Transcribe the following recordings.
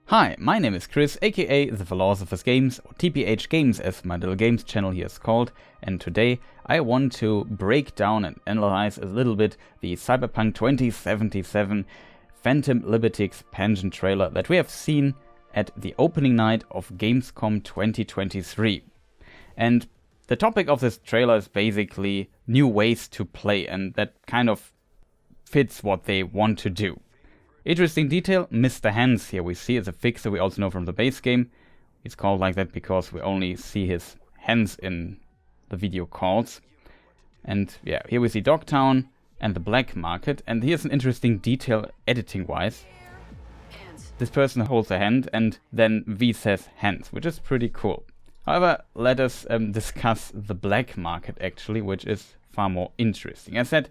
Hi, my name is Chris, aka The Philosopher's Games, or TPhGames as my little games channel here is called, and today I want to break down and analyze a little bit the Cyberpunk 2077 Phantom Liberty expansion trailer that we have seen at the opening night of Gamescom 2023. And the topic of this trailer is basically new ways to play, and that kind of fits what they want to do. Interesting detail, Mr. Hands here we see is a fixer we also know from the base game. It's called like that because we only see his hands in the video calls. And yeah, here we see Dogtown and the Black Market, and here's an interesting detail editing wise. This person holds a hand and then V says hands, which is pretty cool. However, let us discuss the Black Market actually, which is far more interesting. As said,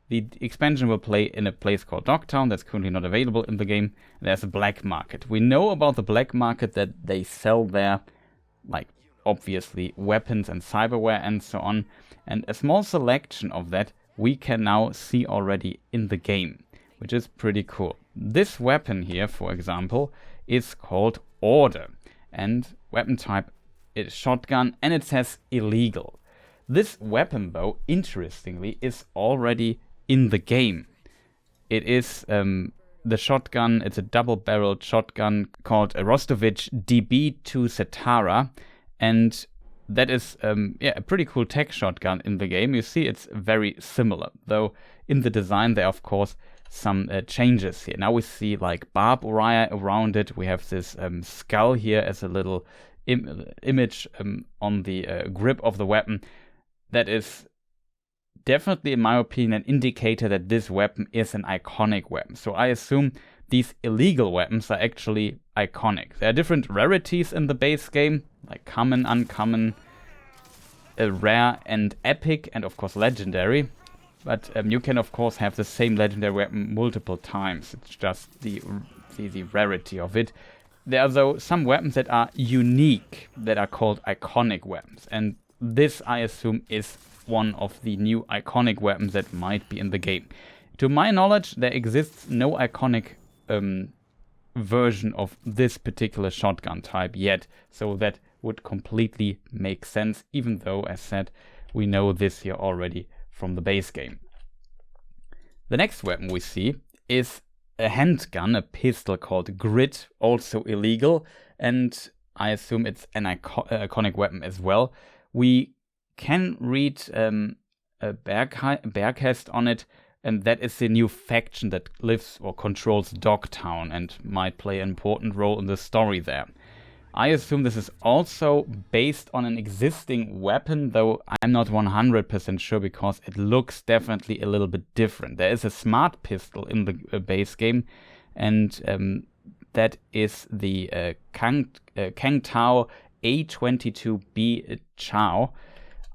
the expansion will play in a place called Dogtown that's currently not available in the game. There's a black market. We know about the black market that they sell there, like obviously weapons and cyberware and so on. And a small selection of that we can now see already in the game, which is pretty cool. This weapon here, for example, is called Order. And weapon type is shotgun, and it says illegal. This weapon though, interestingly, is already in the game. It is the shotgun, it's a double-barreled shotgun called a Rostovich DB2 Setara, and that is a pretty cool tech shotgun in the game. You see it's very similar, though in the design there are of course some changes here. Now we see like barbed wire around it, we have this skull here as a little image on the grip of the weapon. That is definitely, in my opinion, an indicator that this weapon is an iconic weapon. So I assume these illegal weapons are actually iconic. There are different rarities in the base game, like common, uncommon, rare and epic, and of course legendary. But you can of course have the same legendary weapon multiple times. It's just the rarity of it. There are though some weapons that are unique, that are called iconic weapons. And this, I assume, is one of the new iconic weapons that might be in the game. To my knowledge, there exists no iconic version of this particular shotgun type yet, so that would completely make sense, even though, as said, we know this here already from the base game. The next weapon we see is a handgun, a pistol called Grit, also illegal, and I assume it's an iconic weapon as well. We can read a Bearcast on it, and that is the new faction that lives or controls Dogtown and might play an important role in the story there. I assume this is also based on an existing weapon, though I'm not 100% sure because it looks definitely a little bit different. There is a smart pistol in the base game, and that is the Kangtao A22B Chao.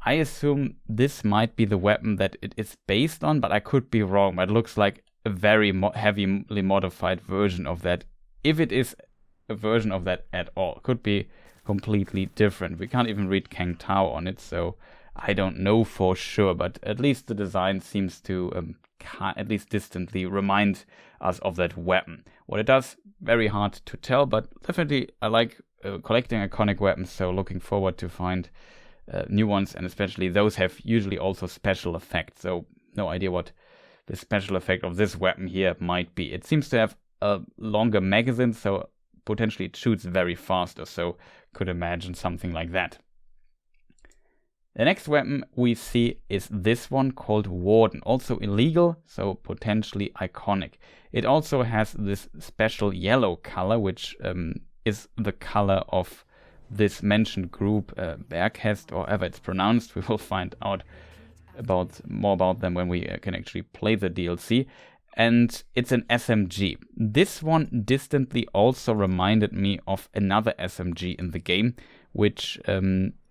I assume this might be the weapon that it is based on, but I could be wrong. But it looks like a very heavily modified version of that. If it is a version of that at all, could be completely different. We can't even read Kang Tao on it, so I don't know for sure. But at least the design seems to at least distantly remind us of that weapon. What it does, very hard to tell, but definitely I like collecting iconic weapons, so looking forward to find new ones, and especially those have usually also special effects, so no idea what the special effect of this weapon here might be. It seems to have a longer magazine, so potentially it shoots very fast or so, could imagine something like that. The next weapon we see is this one called Warden, also illegal, so potentially iconic. It also has this special yellow color, which is the color of this mentioned group, Bearcast, or however it's pronounced. We will find out more about them when we can actually play the DLC. And it's an SMG. This one distantly also reminded me of another SMG in the game, which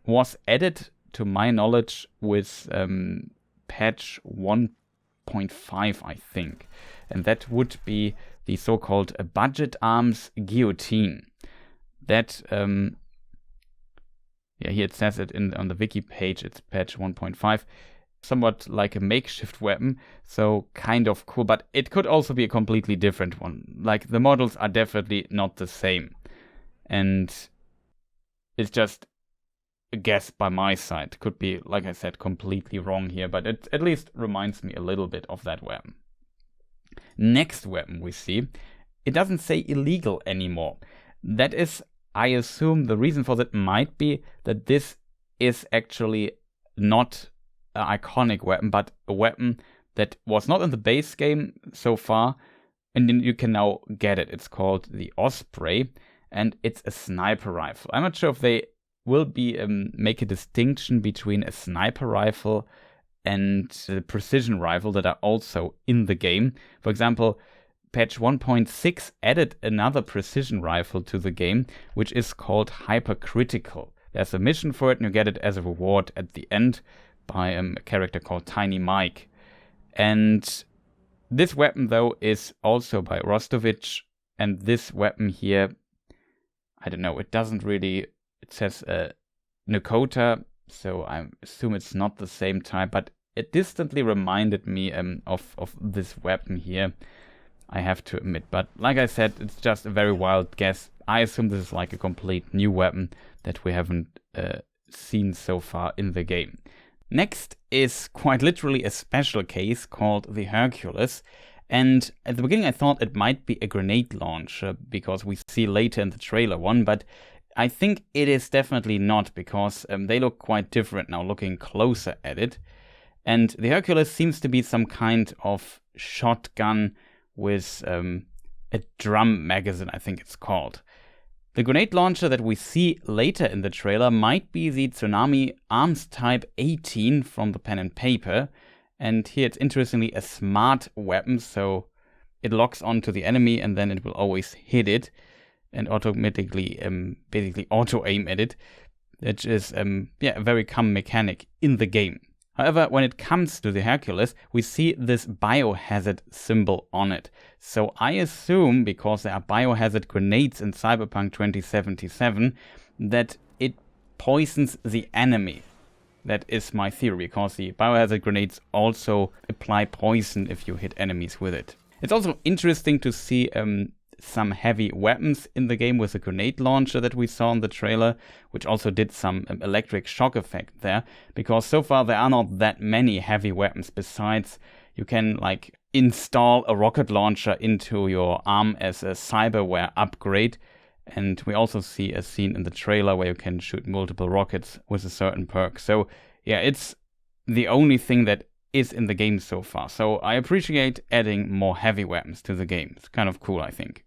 was added, to my knowledge, with patch 1.5, I think. And that would be the so-called Budget Arms Guillotine. That here it says it on the wiki page, it's patch 1.5. somewhat like a makeshift weapon, so kind of cool, but it could also be a completely different one. Like, the models are definitely not the same. And it's just a guess by my side. Could be, like I said, completely wrong here, but it at least reminds me a little bit of that weapon. Next weapon we see, it doesn't say illegal anymore. That is, I assume the reason for that might be that this is actually not an iconic weapon, but a weapon that was not in the base game so far, and then you can now get it. It's called the Osprey, and it's a sniper rifle. I'm not sure if they will be make a distinction between a sniper rifle and the precision rifle that are also in the game. For example, patch 1.6 added another precision rifle to the game, which is called Hypercritical. There's a mission for it, and you get it as a reward at the end by a character called Tiny Mike. And this weapon, though, is also by Rostovich, and this weapon here, I don't know, it doesn't really, it says Nakota, so I assume it's not the same type, but it distantly reminded me of this weapon here, I have to admit. But like I said, it's just a very wild guess. I assume this is like a complete new weapon that we haven't seen so far in the game. Next is quite literally a special case called the Hercules. And at the beginning I thought it might be a grenade launcher, because we see later in the trailer one, but I think it is definitely not, because they look quite different now looking closer at it. And the Hercules seems to be some kind of shotgun with a drum magazine, I think it's called. The grenade launcher that we see later in the trailer might be the Tsunami Arms Type 18 from the pen and paper. And here it's interestingly a smart weapon, so it locks onto the enemy and then it will always hit it and automatically basically auto-aim at it, which is a very common mechanic in the game. However, when it comes to the Hercules, we see this biohazard symbol on it. So I assume, because there are biohazard grenades in Cyberpunk 2077, that it poisons the enemy. That is my theory, because the biohazard grenades also apply poison if you hit enemies with it. It's also interesting to see some heavy weapons in the game with the grenade launcher that we saw in the trailer, which also did some electric shock effect there, because so far there are not that many heavy weapons. Besides, you can like install a rocket launcher into your arm as a cyberware upgrade, and we also see a scene in the trailer where you can shoot multiple rockets with a certain perk. So yeah, it's the only thing that is in the game so far. So I appreciate adding more heavy weapons to the game. It's kind of cool, I think.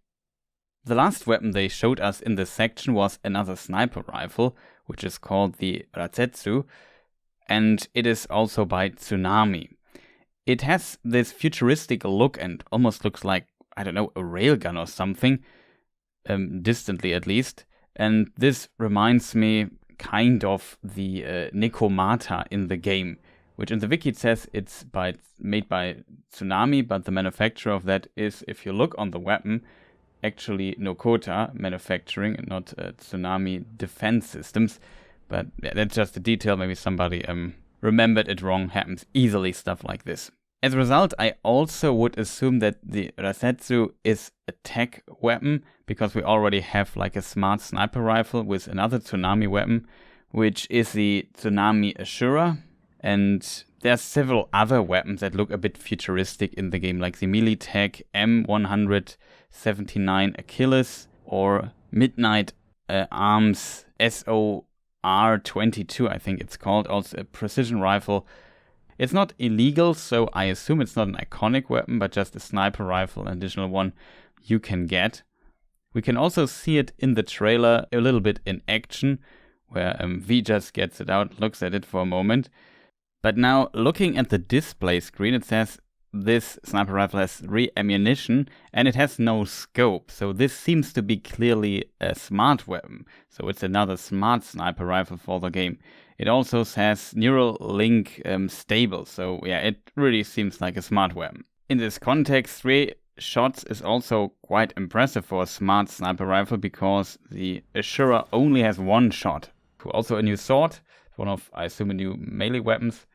The last weapon they showed us in this section was another sniper rifle, which is called the RASETSU, and it is also by Tsunami. It has this futuristic look and almost looks like, I don't know, a railgun or something, distantly at least, and this reminds me kind of the Nekomata in the game, which in the wiki it says it's made by Tsunami, but the manufacturer of that is, if you look on the weapon, actually Nakota Manufacturing and not Tsunami Defense Systems. But yeah, that's just a detail. Maybe somebody remembered it wrong. Happens easily, stuff like this. As a result, I also would assume that the RASETSU is a tech weapon, because we already have like a smart sniper rifle with another Tsunami weapon, which is the Tsunami Ashura. And there's several other weapons that look a bit futuristic in the game, like the Militech M179 Achilles or Midnight Arms SOR-22, I think it's called, also a precision rifle. It's not illegal, so I assume it's not an iconic weapon, but just a sniper rifle, an additional one you can get. We can also see it in the trailer a little bit in action, where V just gets it out, looks at it for a moment. But now, looking at the display screen, it says this sniper rifle has 3 ammunition and it has no scope. So this seems to be clearly a smart weapon. So it's another smart sniper rifle for the game. It also says neural link stable. So yeah, it really seems like a smart weapon. In this context, 3 shots is also quite impressive for a smart sniper rifle, because the Ashura only has 1 shot. Also a new sword, one of, I assume, a new melee weapons.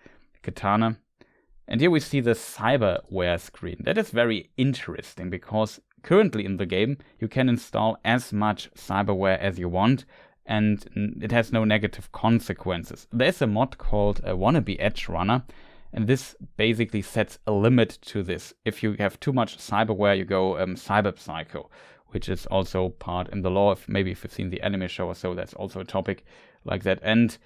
katana. And here we see the cyberware screen. That is very interesting because currently in the game you can install as much cyberware as you want and it has no negative consequences. There's a mod called Wannabe Edge Runner, and this basically sets a limit to this. If you have too much cyberware, you go cyber psycho, which is also part in the law. If you've seen the anime show or so, that's also a topic like that. And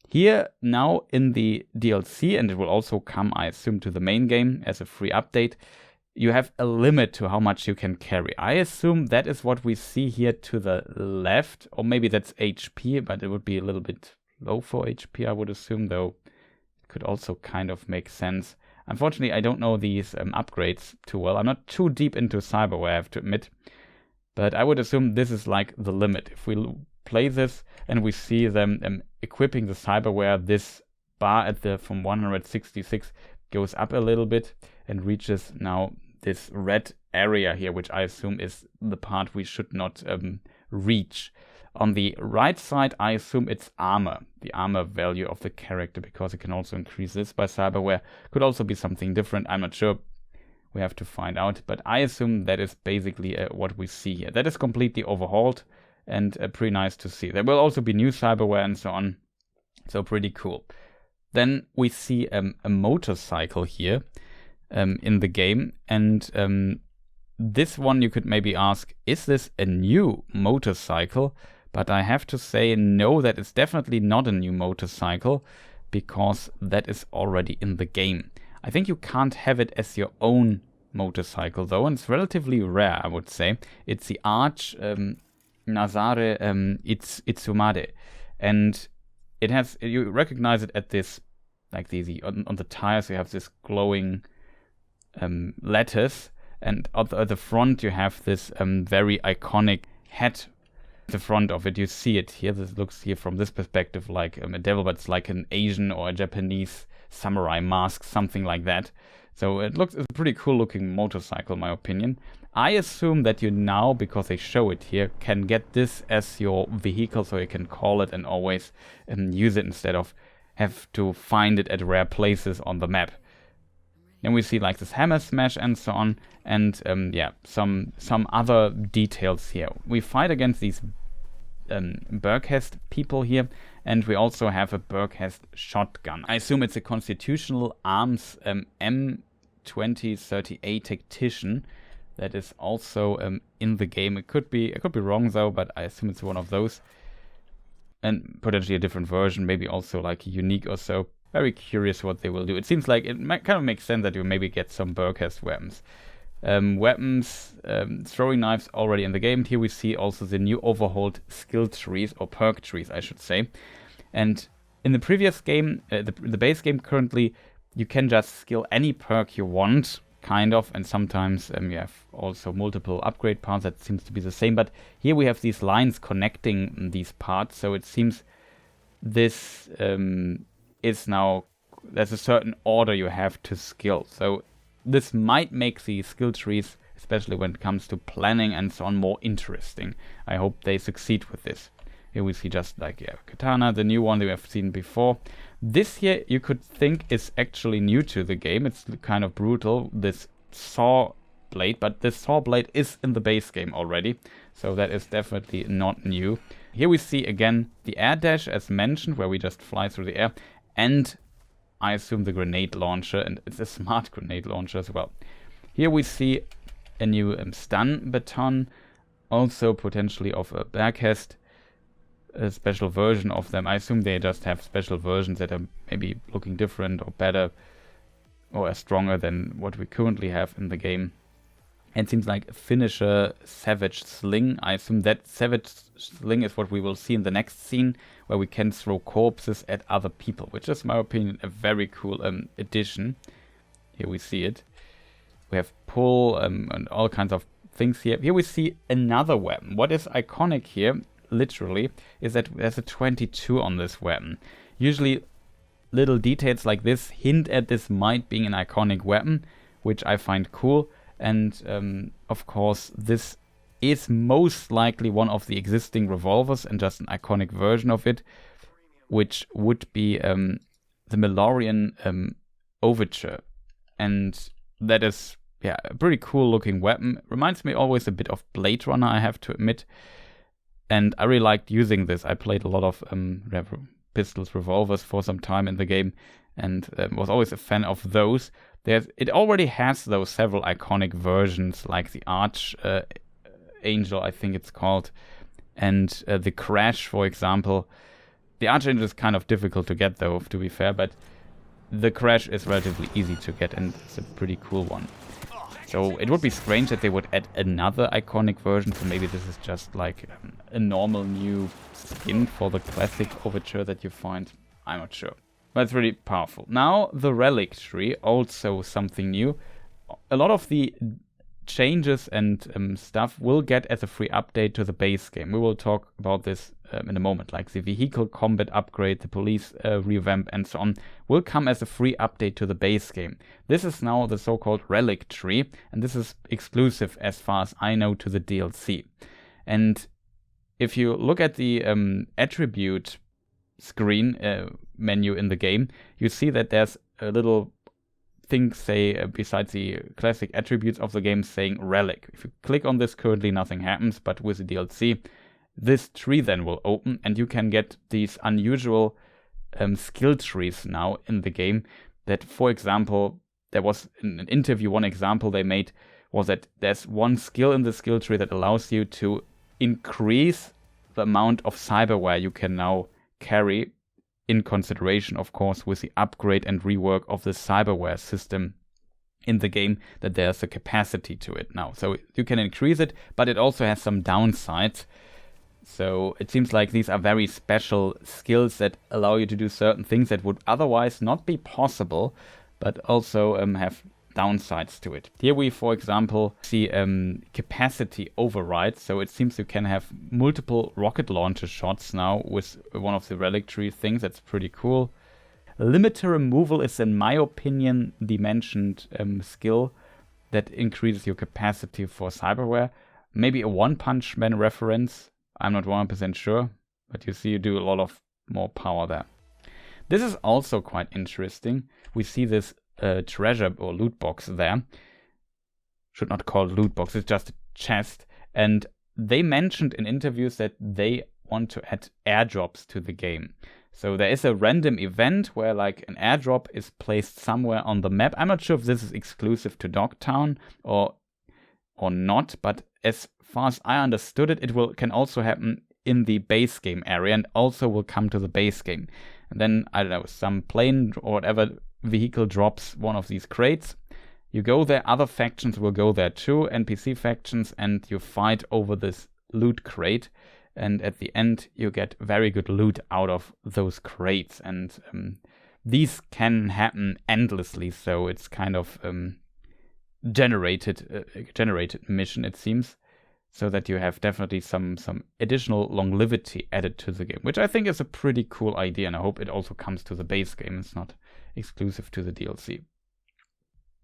here now in the DLC, and it will also come, I assume, to the main game as a free update, you have a limit to how much you can carry. I assume that is what we see here to the left, or maybe that's HP, but it would be a little bit low for HP, I would assume, though it could also kind of make sense. Unfortunately, I don't know these upgrades too well. I'm not too deep into cyberware, I have to admit, but I would assume this is like the limit. If we play this and we see them equipping the cyberware, this bar at the from 166 goes up a little bit and reaches now this red area here, which I assume is the part we should not reach. On the right side, I assume it's armor, the armor value of the character, because it can also increase this by cyberware. Could also be something different, I'm not sure. We have to find out, but I assume that is basically what we see here. That is completely overhauled and pretty nice to see. There will also be new cyberware and so on, so pretty cool. Then we see a motorcycle here in the game, and this one you could maybe ask, is this a new motorcycle? But I have to say no, that is definitely not a new motorcycle, because that is already in the game. I think you can't have it as your own motorcycle though, and it's relatively rare, I would say. It's the Arch Nazare Itsumade, and it has, you recognize it at this, like on the tires you have this glowing letters, and at the front you have this very iconic hat. The front of it, you see it here. This looks here from this perspective like a devil, but it's like an Asian or a Japanese samurai mask, something like that. So it's a pretty cool looking motorcycle, in my opinion. I assume that you now, because they show it here, can get this as your vehicle, so you can call it and always use it instead of have to find it at rare places on the map. Then we see like this hammer smash and so on, and yeah, some other details here. We fight against these Berghest people here, and we also have a Berghest shotgun. I assume it's a Constitutional Arms M2038 Tactician that is also in the game. I could be wrong though, but I assume it's one of those, and potentially a different version, maybe also like unique or so. Very curious what they will do. It seems like it kind of makes sense that you maybe get some Berghest weapons. Throwing knives already in the game. Here we see also the new overhauled skill trees, or perk trees I should say. And in the previous game, the base game currently, you can just skill any perk you want, kind of, and sometimes you have also multiple upgrade parts that seems to be the same. But here we have these lines connecting these parts, so it seems this is now, there's a certain order you have to skill. So this might make the skill trees, especially when it comes to planning and so on, more interesting. I hope they succeed with this. Here we see just like, yeah, katana, the new one that we have seen before. This here you could think is actually new to the game. It's kind of brutal, this saw blade, but this saw blade is in the base game already, so that is definitely not new. Here we see again the air dash as mentioned, where we just fly through the air, and I assume the grenade launcher, and it's a smart grenade launcher as well. Here we see a new stun baton, also potentially of a Berghest, a special version of them. I assume they just have special versions that are maybe looking different or better or stronger than what we currently have in the game. And it seems like a finisher Savage Sling. I assume that Savage Sling is what we will see in the next scene, where we can throw corpses at other people, which is, in my opinion, a very cool addition. Here we see it. We have pull and all kinds of things here. Here we see another weapon. What is iconic here, literally, is that there's a 22 on this weapon. Usually little details like this hint at this might being an iconic weapon, which I find cool. And of course this is most likely one of the existing revolvers and just an iconic version of it, which would be the Melorian Overture. And that is, yeah, a pretty cool looking weapon. Reminds me always a bit of Blade Runner, I have to admit. And I really liked using this. I played a lot of pistols, revolvers for some time in the game, and was always a fan of those. It already has those several iconic versions, like the Archangel, I think it's called, and the Crash, for example. The Archangel is kind of difficult to get, though, to be fair, but the Crash is relatively easy to get, and it's a pretty cool one. So it would be strange that they would add another iconic version, so maybe this is just like a normal new skin for the classic Overture that you find. I'm not sure. But it's really powerful. Now, the Relic Tree, also something new. A lot of the changes and stuff will get as a free update to the base game. We will talk about this in a moment, like the vehicle combat upgrade, the police revamp, and so on, will come as a free update to the base game. This is now the so-called Relic Tree, and this is exclusive, as far as I know, to the DLC. And if you look at the attribute screen menu in the game, you see that there's a little thing, besides the classic attributes of the game, saying Relic. If you click on this, currently nothing happens, but with the DLC, this tree then will open, and you can get these unusual skill trees now in the game. That, for example, there was in an interview, one example they made was that there's one skill in the skill tree that allows you to increase the amount of cyberware you can now carry, in consideration, of course, with the upgrade and rework of the cyberware system in the game, that there's a capacity to it now. So you can increase it, but it also has some downsides. So it seems like these are very special skills that allow you to do certain things that would otherwise not be possible, but also have downsides to it. Here we, for example, see capacity override. So it seems you can have multiple rocket launcher shots now with one of the Relic Tree things. That's pretty cool. Limiter removal is, in my opinion, the mentioned skill that increases your capacity for cyberware. Maybe a One Punch Man reference. I'm not 100% sure, but you see you do a lot of more power there. This is also quite interesting. We see this treasure or loot box there. Should not call it loot box, it's just a chest. And they mentioned in interviews that they want to add airdrops to the game. So there is a random event where like an airdrop is placed somewhere on the map. I'm not sure if this is exclusive to Dogtown or not, but as far as I understood it, can also happen in the base game area and also will come to the base game. And then, I don't know, some plane or whatever vehicle drops one of these crates. You go there, other factions will go there too, NPC factions, and you fight over this loot crate. And at the end, you get very good loot out of those crates. And these can happen endlessly, so it's kind of generated mission, it seems, so that you have definitely some additional longevity added to the game, which I think is a pretty cool idea, and I hope it also comes to the base game. It's not exclusive to the DLC.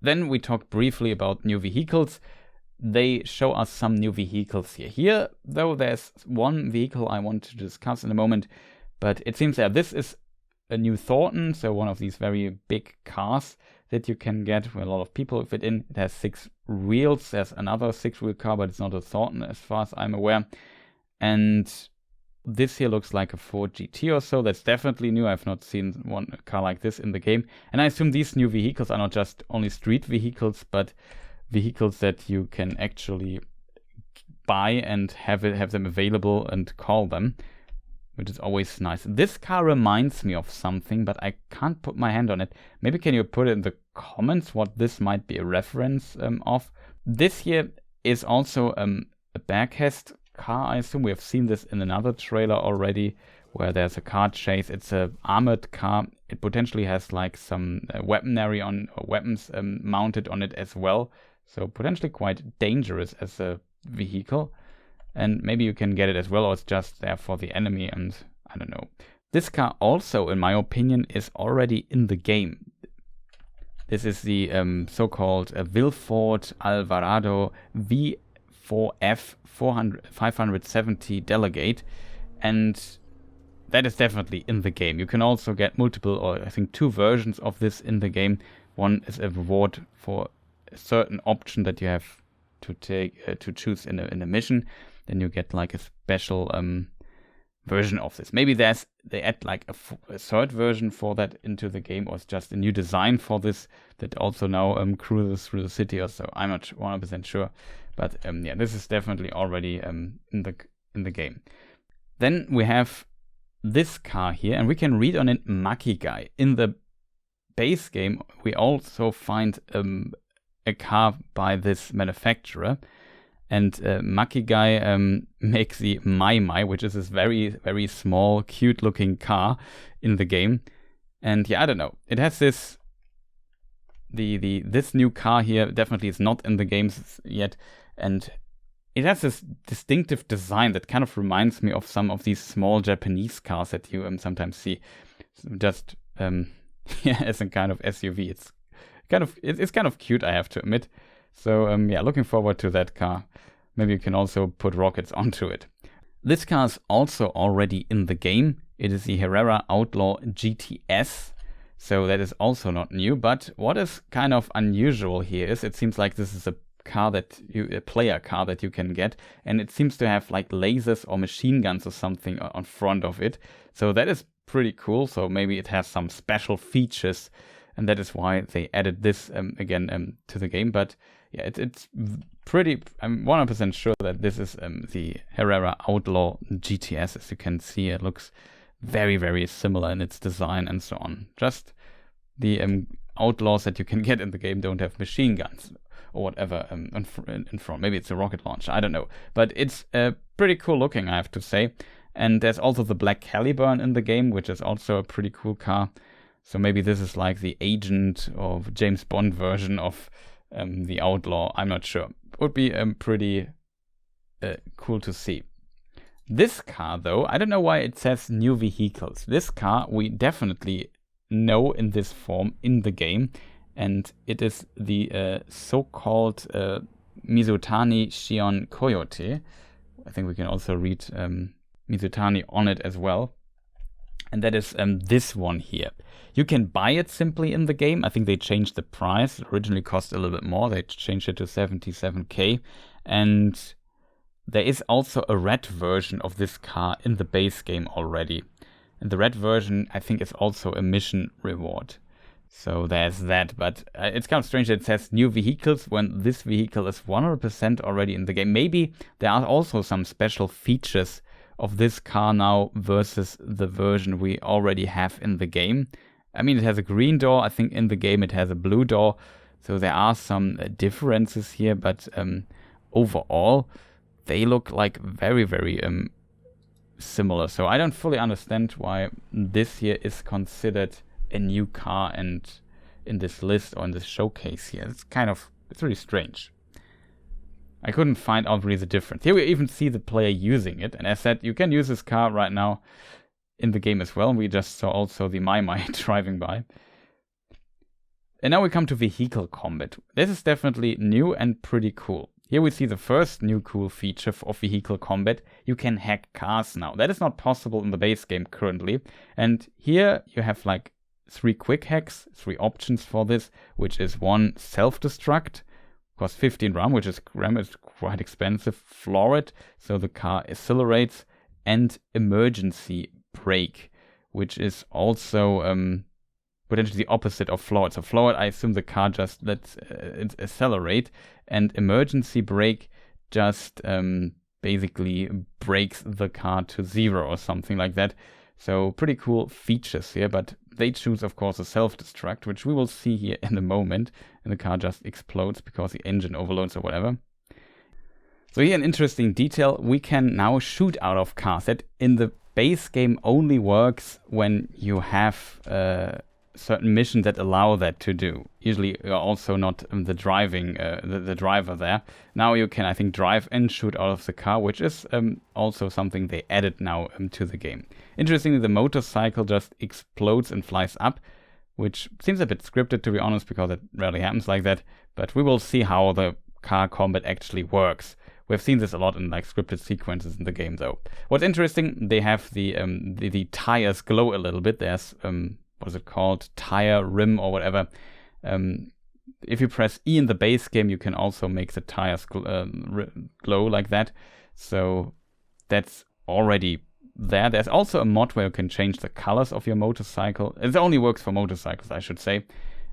Then we talked briefly about new vehicles. They show us some new vehicles here. Here, though, there's one vehicle I want to discuss in a moment, but it seems that this is a new Thornton, so one of these very big cars that you can get where a lot of people fit in. It has 6 wheels. There's another 6-wheel car, but it's not a Thornton as far as I'm aware. And this here looks like a Ford GT or so. That's definitely new. I've not seen one car like this in the game. And I assume these new vehicles are not just only street vehicles, but vehicles that you can actually buy and have them available and call them, which is always nice. This car reminds me of something, but I can't put my hand on it. Maybe can you put it in the comments what this might be a reference of? This here is also a Berghest car, I assume. We have seen this in another trailer already, where there's a car chase. It's a armored car. It potentially has like some weaponry on, or weapons mounted on it as well. So potentially quite dangerous as a vehicle. And maybe you can get it as well, or it's just there for the enemy, and I don't know. This car also, in my opinion, is already in the game. This is the so-called Vilford Alvarado V4F 570 Delegate. And that is definitely in the game. You can also get multiple, or I think 2 versions of this in the game. One is a reward for a certain option that you have to take to choose in a mission. Then you get like a special version of this. Maybe they add like a third version for that into the game, or it's just a new design for this that also now cruises through the city or so. I'm not 100% sure, but yeah, this is definitely already in the game. Then we have this car here, and we can read on it Makigai. In the base game, we also find a car by this manufacturer. And Makigai makes the Mai, which is this very, very small, cute-looking car in the game. And yeah, I don't know. It has this... This new car here definitely is not in the games yet. And it has this distinctive design that kind of reminds me of some of these small Japanese cars that you sometimes see. Just, yeah, as a kind of SUV. It's kind of cute, I have to admit. So yeah, looking forward to that car. Maybe you can also put rockets onto it. This car is also already in the game. It is the Herrera Outlaw GTS. So that is also not new. But what is kind of unusual here is it seems like this is a player car that you can get. And it seems to have like lasers or machine guns or something on front of it. So that is pretty cool. So maybe it has some special features. And that is why they added this again to the game. But yeah, it's pretty... I'm 100% sure that this is the Herrera Outlaw GTS. As you can see, it looks very, very similar in its design and so on. Just the Outlaws that you can get in the game don't have machine guns or whatever in front. Maybe it's a rocket launcher, I don't know. But it's pretty cool looking, I have to say. And there's also the Black Caliburn in the game, which is also a pretty cool car. So maybe this is like the agent or James Bond version of the Outlaw. I'm not sure. Would be pretty cool to see. This car, though, I don't know why it says new vehicles. This car we definitely know in this form in the game. And it is the so-called Mizutani Shion Coyote. I think we can also read Mizutani on it as well. And that is this one here. You can buy it simply in the game. I think they changed the price. It originally cost a little bit more. They changed it to 77k. And there is also a red version of this car in the base game already. And the red version, I think, is also a mission reward. So there's that. But it's kind of strange that it says new vehicles when this vehicle is 100% already in the game. Maybe there are also some special features of this car now versus the version we already have in the game. I mean, it has a green door. I think in the game it has a blue door. So there are some differences here, but overall they look like very, very similar. So I don't fully understand why this here is considered a new car and in this list or in this showcase here. It's really strange. I couldn't find out really the difference. Here we even see the player using it. And as said, you can use this car right now in the game as well. We just saw also the Mai driving by. And now we come to vehicle combat. This is definitely new and pretty cool. Here we see the first new cool feature of vehicle combat. You can hack cars now. That is not possible in the base game currently. And here you have like 3 quick hacks, 3 options for this, which is 1 self-destruct. Costs 15 RAM, which is quite expensive. Floor it, so the car accelerates, and emergency brake, which is also potentially the opposite of floor it. So floor it, I assume the car just lets it accelerate, and emergency brake just basically brakes the car to 0 or something like that. So pretty cool features here, but they choose, of course, a self-destruct, which we will see here in a moment, and the car just explodes because the engine overloads or whatever. So here an interesting detail, we can now shoot out of cars. That in the base game only works when you have certain missions that allow that to do. Usually you're also not the driver there. Now you can, I think, drive and shoot out of the car, which is also something they added now to the game. Interestingly, the motorcycle just explodes and flies up, which seems a bit scripted, to be honest, because it rarely happens like that. But we will see how the car combat actually works We've seen this a lot in like scripted sequences in the game though. What's interesting, they have the tires glow a little bit. There's what is it called? Tire rim or whatever. If you press E in the base game, you can also make the tires glow like that. So that's already there. There's also a mod where you can change the colors of your motorcycle. It only works for motorcycles, I should say. And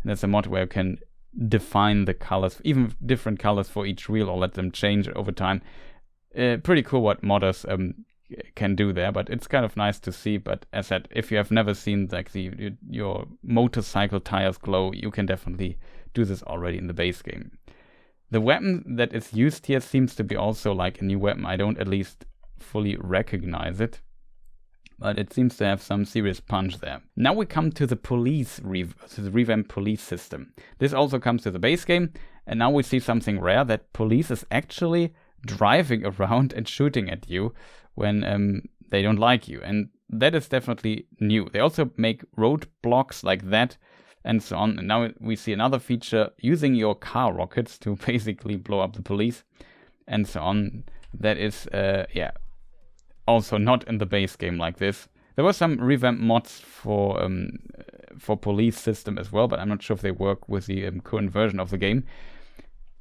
there's a mod where you can define the colors, even different colors for each wheel, or let them change over time. Pretty cool what modders can do there, but it's kind of nice to see. But as said, if you have never seen like your motorcycle tires glow, you can definitely do this already in the base game. The weapon that is used here seems to be also like a new weapon. I don't at least fully recognize it, but it seems to have some serious punch there. Now we come to the the revamped police system. This also comes to the base game, and now we see something rare, that police is actually driving around and shooting at you when they don't like you, and that is definitely new. They also make roadblocks like that and so on, and now we see another feature using your car rockets to basically blow up the police and so on. That is also not in the base game like this. There were some revamped mods for police system as well, but I'm not sure if they work with the current version of the game.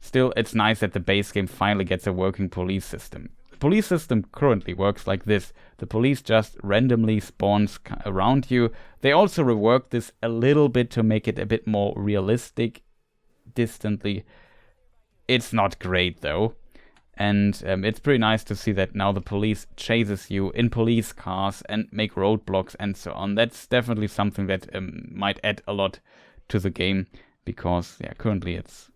Still, it's nice that the base game finally gets a working police system. The police system currently works like this. The police just randomly spawns around you. They also reworked this a little bit to make it a bit more realistic distantly. It's not great though. And it's pretty nice to see that now the police chases you in police cars and make roadblocks and so on. That's definitely something that might add a lot to the game, because currently it's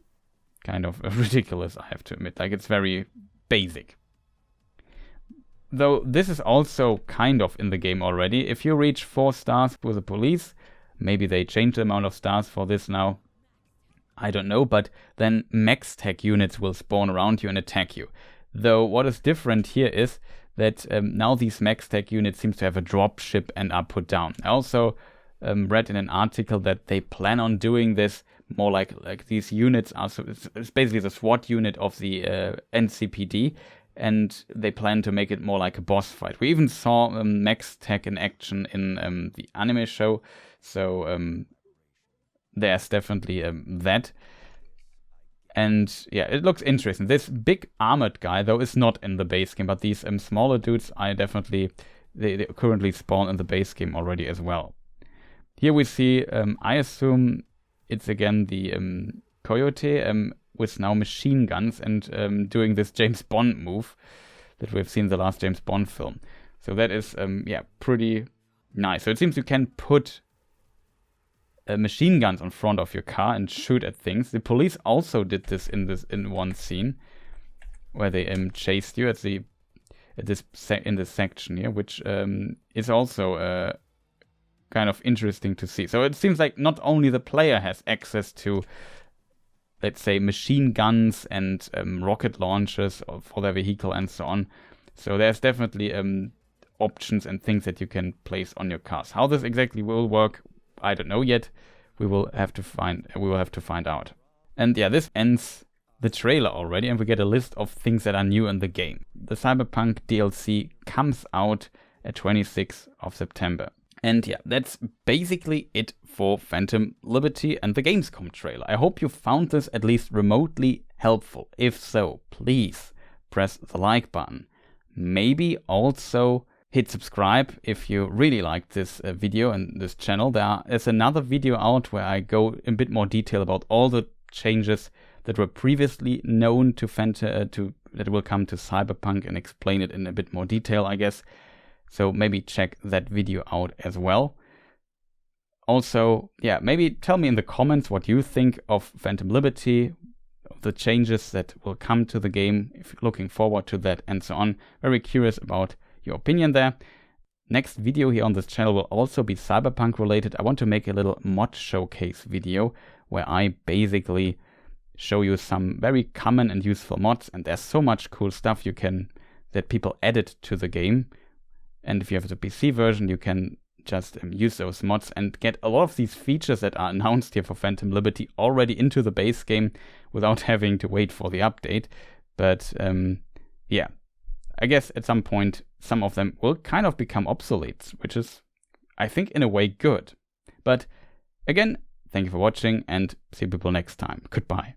kind of ridiculous, I have to admit. Like, it's very basic. Though this is also kind of in the game already. If you reach 4 stars with the police, maybe they change the amount of stars for this now, I don't know, but then max tech units will spawn around you and attack you. Though what is different here is that now these max tech units seem to have a drop ship and are put down. I also read in an article that they plan on doing this more like these units are, so it's basically the SWAT unit of the NCPD, and they plan to make it more like a boss fight. We even saw max tech in action in the anime show, so there's definitely that. And it looks interesting. This big armored guy though is not in the base game, but these smaller dudes they currently spawn in the base game already as well. Here we see, I assume it's again the Coyote with now machine guns and doing this James Bond move that we've seen in the last James Bond film. So that is pretty nice. So it seems you can put machine guns on front of your car and shoot at things. The police also did this in one scene where they chased you in this section here, which is also kind of interesting to see. So it seems like not only the player has access to, let's say, machine guns and rocket launchers for their vehicle and so on. So there's definitely options and things that you can place on your cars. How this exactly will work, I don't know yet. We will have to find out. And this ends the trailer already, and we get a list of things that are new in the game. The Cyberpunk DLC comes out at 26th of September. And that's basically it for Phantom Liberty and the Gamescom trailer. I hope you found this at least remotely helpful. If so, please press the like button. Maybe also hit subscribe if you really liked this video and this channel. There's another video out where I go in a bit more detail about all the changes that were previously known to that will come to Cyberpunk, and explain it in a bit more detail, I guess. So maybe check that video out as well. Also, maybe tell me in the comments what you think of Phantom Liberty, of the changes that will come to the game, if you're looking forward to that and so on. Very curious about your opinion there. Next video here on this channel will also be Cyberpunk related. I want to make a little mod showcase video where I basically show you some very common and useful mods, and there's so much cool stuff that people added to the game. And if you have the PC version, you can just use those mods and get a lot of these features that are announced here for Phantom Liberty already into the base game without having to wait for the update. But yeah, I guess at some point some of them will kind of become obsolete, which is, I think, in a way good. But again, thank you for watching and see people next time. Goodbye.